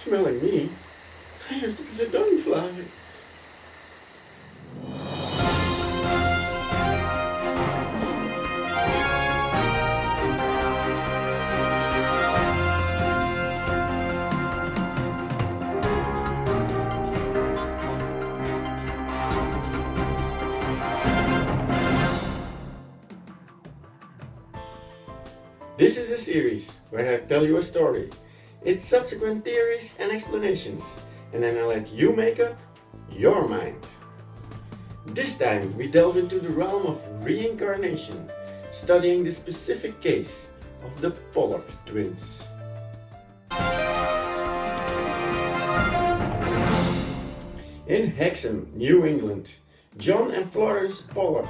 smelling me. I used to be a dunfly. This is a series where I tell you a story, its subsequent theories and explanations, and then I let you make up your mind. This time we delve into the realm of reincarnation, studying the specific case of the Pollock Twins. In Hexham, New England, John and Florence Pollock,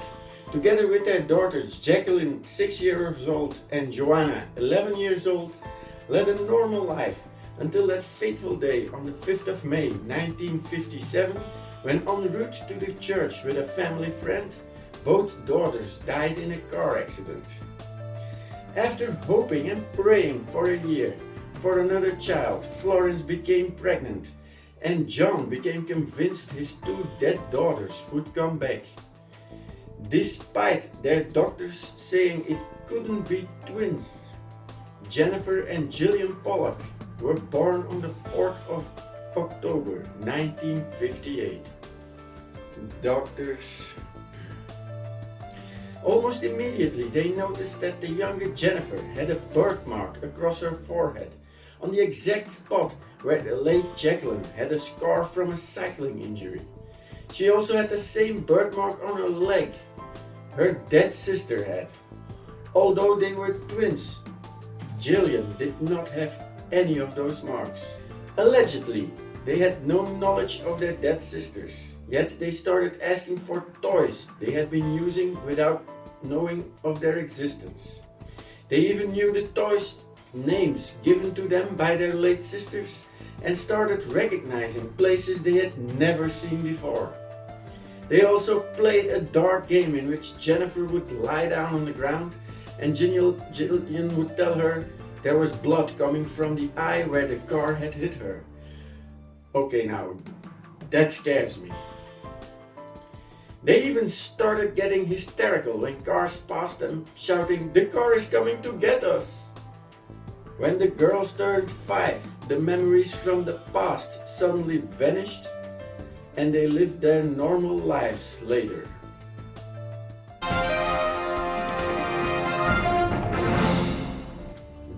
together with their daughters Jacqueline, 6 years old, and Joanna, 11 years old, led a normal life until that fateful day on the 5th of May 1957, when en route to the church with a family friend, both daughters died in a car accident. After hoping and praying for a year for another child, Florence became pregnant, and John became convinced his two dead daughters would come back. Despite their doctors saying it couldn't be twins, Jennifer and Gillian Pollock were born on the 4th of October 1958. Doctors. Almost immediately they noticed that the younger Jennifer had a birthmark across her forehead, on the exact spot where the late Jacqueline had a scar from a cycling injury. She also had the same birthmark on her leg her dead sister had. Although they were twins, Gillian did not have any of those marks. Allegedly, they had no knowledge of their dead sisters, yet they started asking for toys they had been using without knowing of their existence. They even knew the toys' names given to them by their late sisters and started recognizing places they had never seen before. They also played a dark game in which Jennifer would lie down on the ground and Gillian would tell her there was blood coming from the eye where the car had hit her. Okay, now, that scares me. They even started getting hysterical when cars passed them, shouting, "The car is coming to get us!" When the girls turned 5, the memories from the past suddenly vanished and they lived their normal lives later.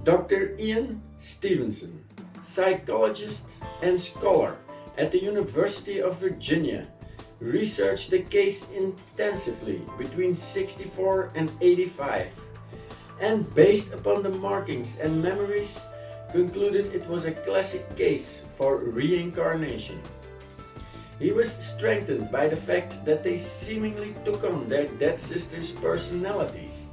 Dr. Ian Stevenson, psychologist and scholar at the University of Virginia, researched the case intensively between 64 and 85, and based upon the markings and memories, concluded it was a classic case for reincarnation. He was strengthened by the fact that they seemingly took on their dead sisters' personalities,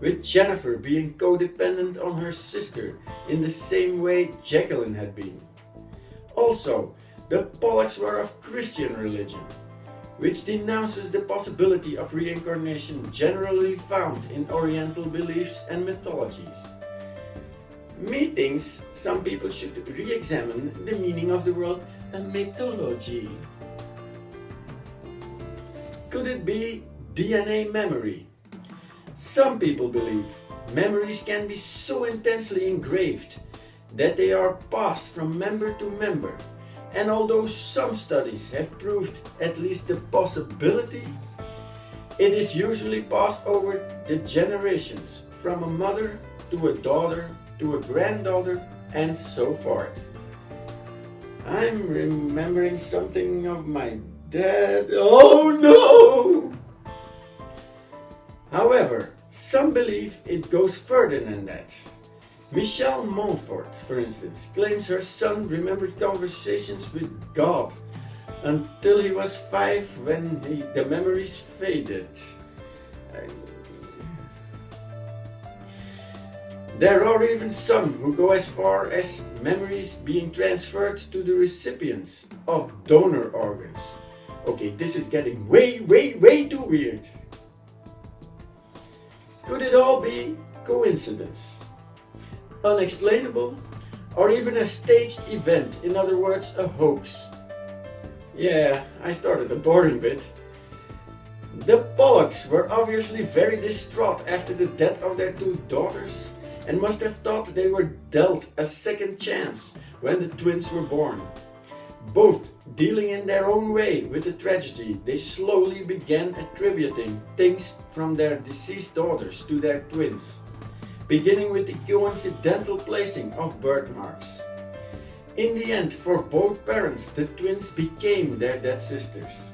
with Jennifer being codependent on her sister in the same way Jacqueline had been. Also, the Pollocks were of Christian religion, which denounces the possibility of reincarnation generally found in Oriental beliefs and mythologies. Methinks some people should re-examine the meaning of the word mythology. Could it be DNA memory? Some people believe memories can be so intensely engraved that they are passed from member to member, and although some studies have proved at least the possibility, it is usually passed over the generations, from a mother to a daughter to a granddaughter and so forth. I'm remembering something of my dad. Oh no! However, some believe it goes further than that. Michelle Montfort, for instance, claims her son remembered conversations with God until he was 5 when the memories faded. There are even some who go as far as memories being transferred to the recipients of donor organs. Okay, this is getting way too weird. Could it all be coincidence? Unexplainable? or even a staged event, in other words, a hoax. Yeah, I started a boring bit. The Pollocks were obviously very distraught after the death of their two daughters and must have thought they were dealt a second chance when the twins were born. Both dealing in their own way with the tragedy, they slowly began attributing things from their deceased daughters to their twins, beginning with the coincidental placing of birthmarks. In the end, for both parents, the twins became their dead sisters.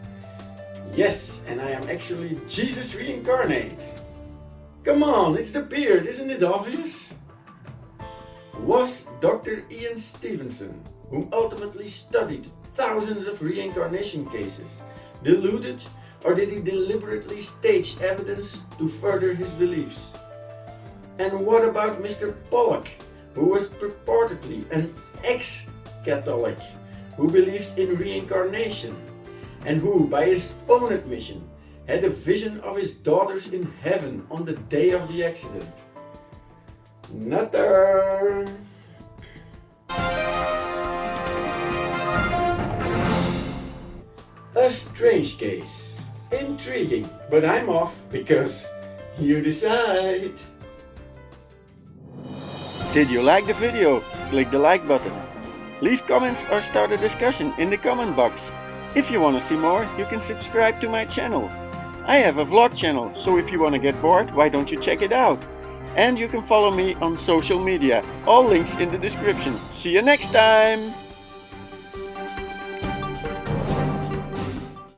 Yes, and I am actually Jesus reincarnate. Come on, it's the beard, isn't it obvious? Was Dr. Ian Stevenson, whom ultimately studied thousands of reincarnation cases, deluded, or did he deliberately stage evidence to further his beliefs? And what about Mr. Pollock, who was purportedly an ex-Catholic who believed in reincarnation and who, by his own admission, had a vision of his daughters in heaven on the day of the accident? Nutter! A strange case. Intriguing, but I'm off because you decide. Did you like the video? Click the like button. Leave comments or start a discussion in the comment box. If you want to see more, you can subscribe to my channel. I have a vlog channel, so if you want to get bored, why don't you check it out? And you can follow me on social media. All links in the description. See you next time!